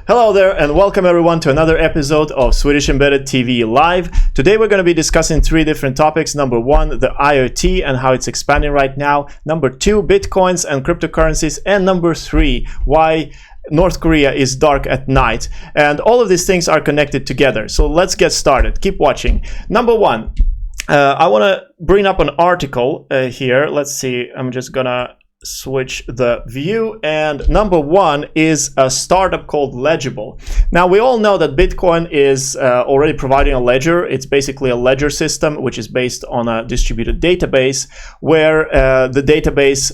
Hello there and welcome everyone to another episode of Swedish Embedded TV Live. Today we're going to be discussing three different topics. Number one, the IoT and how it's expanding right now. Number two, Bitcoins and cryptocurrencies. And number three, why North Korea is dark at night. And all of these things are connected together. So let's get started. Keep watching. Number one, I want to bring up an article here. Let's see. I'm just going to switch the view, and number one is a startup called Legible. Now we all know that Bitcoin is already providing a ledger. It's basically a ledger system which is based on a distributed database where the database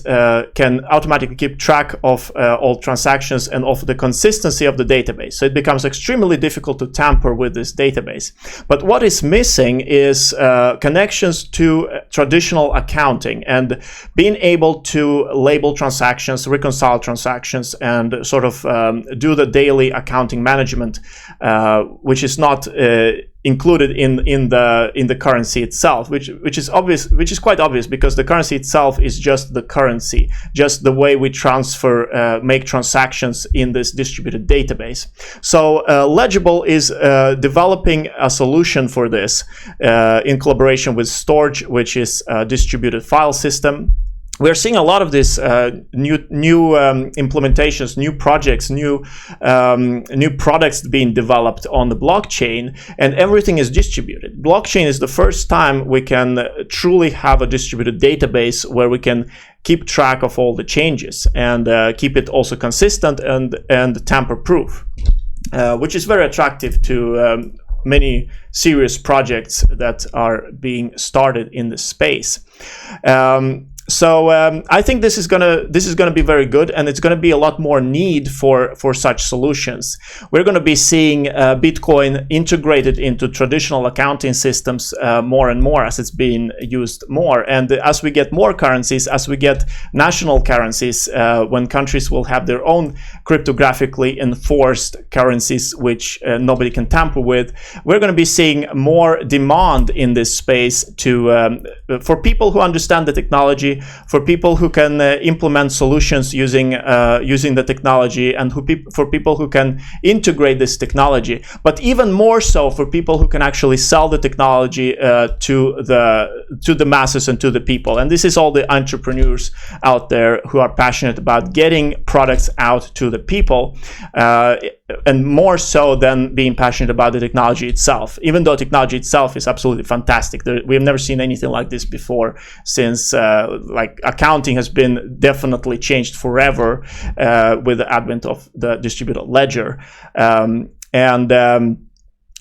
can automatically keep track of all transactions and of the consistency of the database. So it becomes extremely difficult to tamper with this database. But what is missing is connections to traditional accounting and being able to label transactions, reconcile transactions, and sort of do the daily accounting management, which is not included in the currency itself, which is quite obvious because the currency itself is just the currency, just the way we transfer, make transactions in this distributed database. So Legible is developing a solution for this in collaboration with Storage, which is a distributed file system. We're seeing a lot of this new implementations, new projects, new products being developed on the blockchain, and everything is distributed. Blockchain is the first time we can truly have a distributed database where we can keep track of all the changes and keep it also consistent and tamper-proof, which is very attractive to many serious projects that are being started in this space. So I think this is gonna be very good, and it's gonna be a lot more need for such solutions. We're gonna be seeing Bitcoin integrated into traditional accounting systems more and more as it's being used more. And as we get more currencies, as we get national currencies, when countries will have their own cryptographically enforced currencies which nobody can tamper with, we're gonna be seeing more demand in this space for people who understand the technology, for people who can implement solutions using the technology, and for people who can integrate this technology, but even more so for people who can actually sell the technology to the masses and to the people. And this is all the entrepreneurs out there who are passionate about getting products out to the people, and more so than being passionate about the technology itself, even though technology itself is absolutely fantastic. We have never seen anything like this before, since like accounting has been definitely changed forever with the advent of the distributed ledger.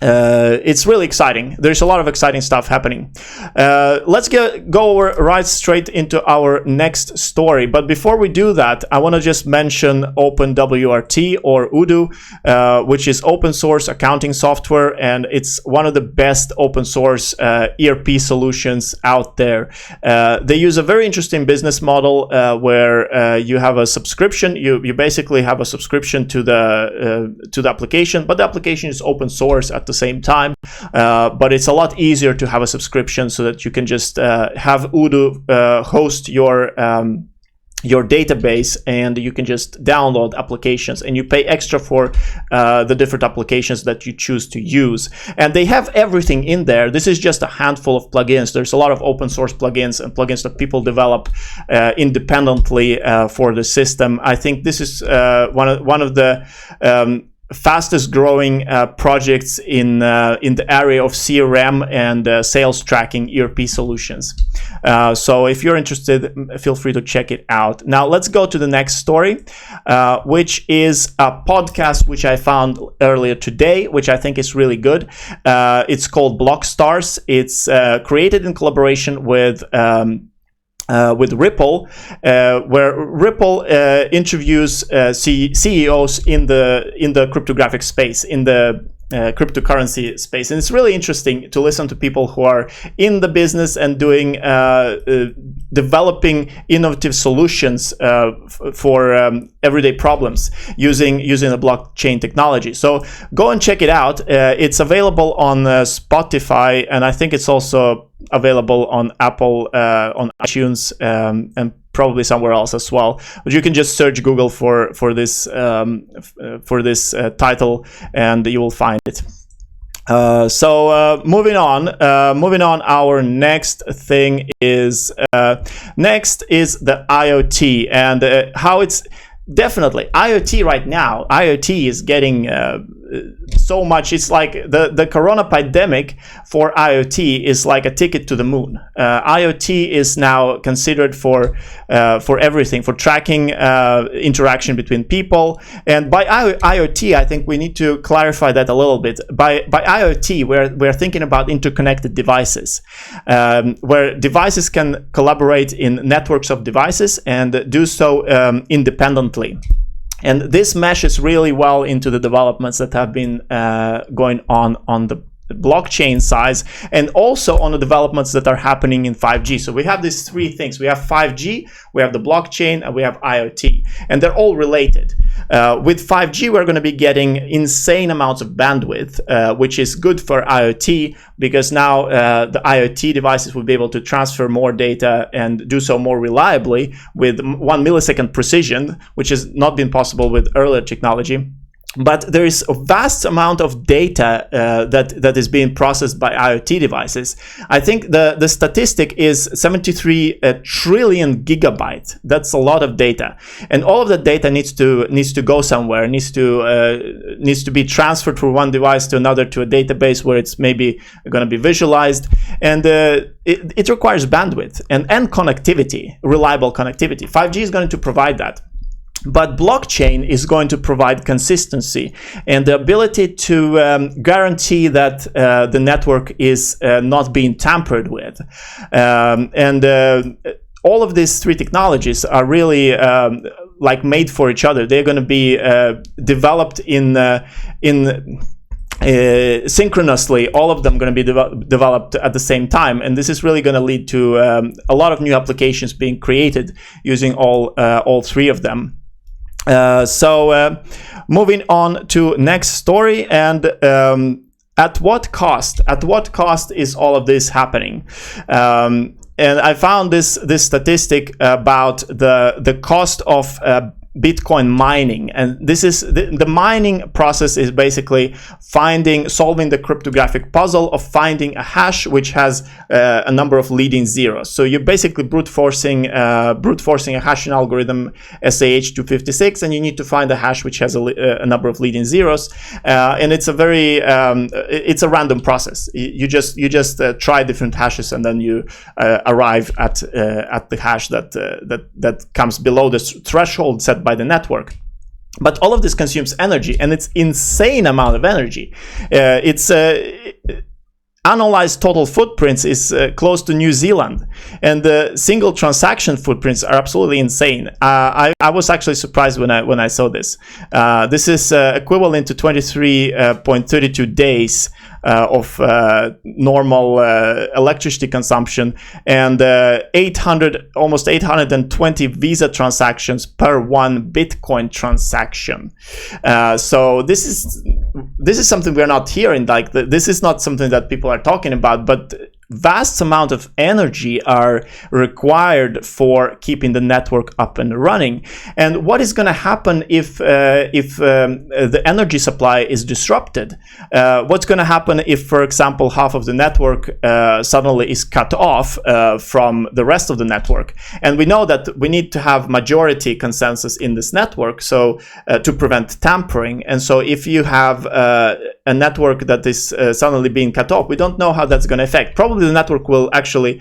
It's really exciting. There's a lot of exciting stuff happening. Let's go right straight into our next story. But before we do that, I want to just mention OpenWRT or Odoo, which is open source accounting software, and it's one of the best open source ERP solutions out there. They use a very interesting business model where you have a subscription. You basically have a subscription to the application, but the application is open source at the same time, but it's a lot easier to have a subscription so that you can just have Odoo host your database, and you can just download applications, and you pay extra for the different applications that you choose to use. And they have everything in there. This is just a handful of plugins. There's a lot of open source plugins and plugins that people develop independently for the system. I think this is one of the fastest growing projects in the area of CRM and sales tracking ERP solutions. So if you're interested, feel free to check it out. Now let's go to the next story, which is a podcast which I found earlier today, which I think is really good. It's called Blockstars. It's created in collaboration with Ripple, where Ripple interviews CEOs in the cryptographic space, in the cryptocurrency space. And it's really interesting to listen to people who are in the business and doing developing innovative solutions for everyday problems using the blockchain technology. So go and check it out. It's available on Spotify, and I think it's also available on Apple, on iTunes, and probably somewhere else as well. But you can just search Google for this title, and you will find it. Moving on, our next thing is the IoT, and how it's definitely IoT right now. IoT is getting so much. It's like the corona pandemic for IoT is like a ticket to the moon. IoT is now considered for everything, for tracking interaction between people. And by IoT, I think we need to clarify that a little bit. By IoT, we're thinking about interconnected devices, where devices can collaborate in networks of devices and do so independently. And this meshes really well into the developments that have been going on the blockchain size, and also on the developments that are happening in 5G. So we have these three things. We have 5G, we have the blockchain, and we have IoT. And they're all related. With 5G, we're going to be getting insane amounts of bandwidth, which is good for IoT, because now the IoT devices will be able to transfer more data and do so more reliably with 1 millisecond precision, which has not been possible with earlier technology. But there is a vast amount of data that is being processed by IoT devices. I think the statistic is 73 trillion gigabytes. That's a lot of data, and all of that data needs to go somewhere. Needs to be transferred from one device to another, to a database where it's maybe going to be visualized, and it requires bandwidth and connectivity, reliable connectivity. 5G is going to provide that. But blockchain is going to provide consistency and the ability to guarantee that the network is not being tampered with. All of these three technologies are really like made for each other. They're going to be developed in synchronously, all of them going to be developed at the same time, and this is really going to lead to a lot of new applications being created using all three of them. Moving on to next story, and at what cost? At what cost is all of this happening? And I found this statistic about the cost of Bitcoin mining, and this is the mining process is basically solving the cryptographic puzzle of finding a hash which has a number of leading zeros. So you're basically brute forcing a hashing algorithm SAH256, and you need to find a hash which has a number of leading zeros, and it's a very it's a random process. You just try different hashes, and then you arrive at the hash that comes below the threshold set by the network. But all of this consumes energy, and it's insane amount of energy. It's analyzed total footprints is close to New Zealand, and the single transaction footprints are absolutely insane. I was actually surprised when I saw this. This is equivalent to 23.32 days of normal electricity consumption, and almost 820 Visa transactions per one Bitcoin transaction. So this is something we're not hearing. Like this is not something that people are talking about, but vast amount of energy are required for keeping the network up and running. And what is going to happen if the energy supply is disrupted? What's going to happen if, for example, half of the network suddenly is cut off from the rest of the network? And we know that we need to have majority consensus in this network, so to prevent tampering. And so if you have a network that is suddenly being cut off, we don't know how that's going to affect. Probably the network will actually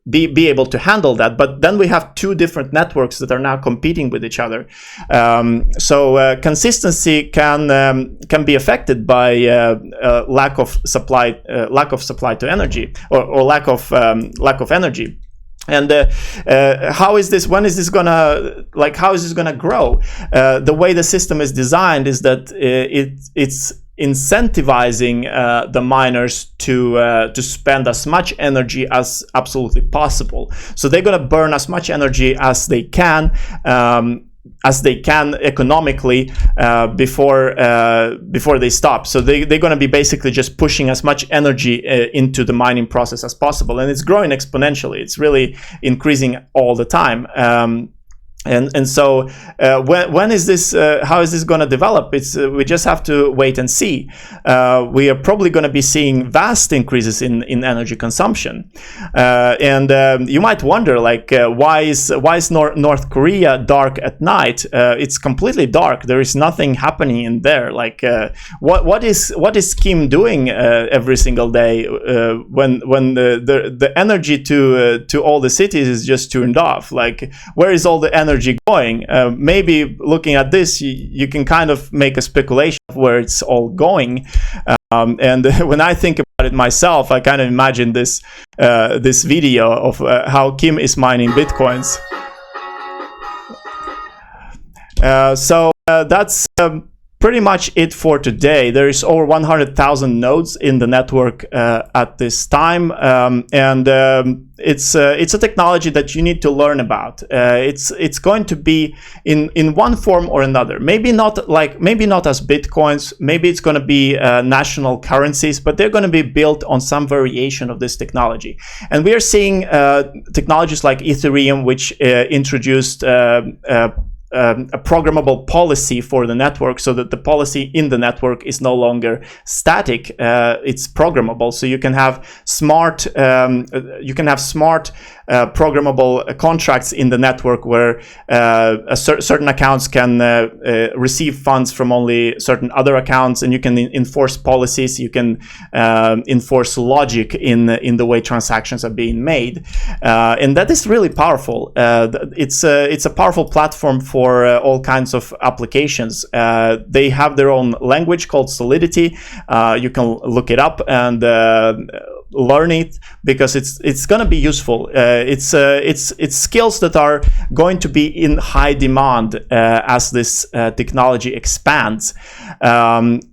be able to handle that, but then we have two different networks that are now competing with each other. So consistency can be affected by lack of supply to energy, or lack of energy. And how is this gonna grow? The way the system is designed is that it's incentivizing the miners to spend as much energy as absolutely possible. So they're gonna burn as much energy as they can. as they can economically before they stop. So they're going to be basically just pushing as much energy into the mining process as possible, and it's growing exponentially. It's really increasing all the time. And so when is this? How is this going to develop? We just have to wait and see. We are probably going to be seeing vast increases in energy consumption. And you might wonder, like, why is North Korea dark at night? It's completely dark. There is nothing happening in there. Like, what is Kim doing every single day when the energy to all the cities is just turned off? Like, where is all the energy going? Maybe looking at this, you can kind of make a speculation of where it's all going. And when I think about it myself, I kind of imagine this video of how Kim is mining bitcoins. So that's pretty much it for today. There is over 100,000 nodes in the network at this time, and it's a technology that you need to learn about. It's going to be in one form or another. Maybe not as bitcoins. Maybe it's going to be national currencies, but they're going to be built on some variation of this technology. And we are seeing technologies like Ethereum, which introduced a programmable policy for the network, so that the policy in the network is no longer static. It's programmable, so you can have smart programmable contracts in the network where certain accounts can receive funds from only certain other accounts, and you can enforce policies. You can enforce logic in the way transactions are being made, and that is really powerful. It's a powerful platform for all kinds of applications. They have their own language called Solidity. You can look it up and learn it, because it's going to be useful. It's skills that are going to be in high demand as this technology expands, and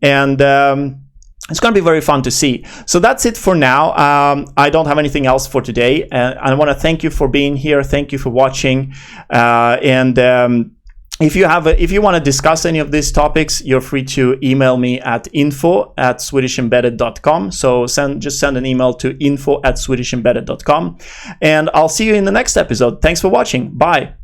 it's going to be very fun to see. So that's it for now. I don't have anything else for today. I want to thank you for being here. Thank you for watching. If you want to discuss any of these topics, you're free to email me at info@swedishembedded.com. So just send an email to info@swedishembedded.com, and I'll see you in the next episode. Thanks for watching. Bye.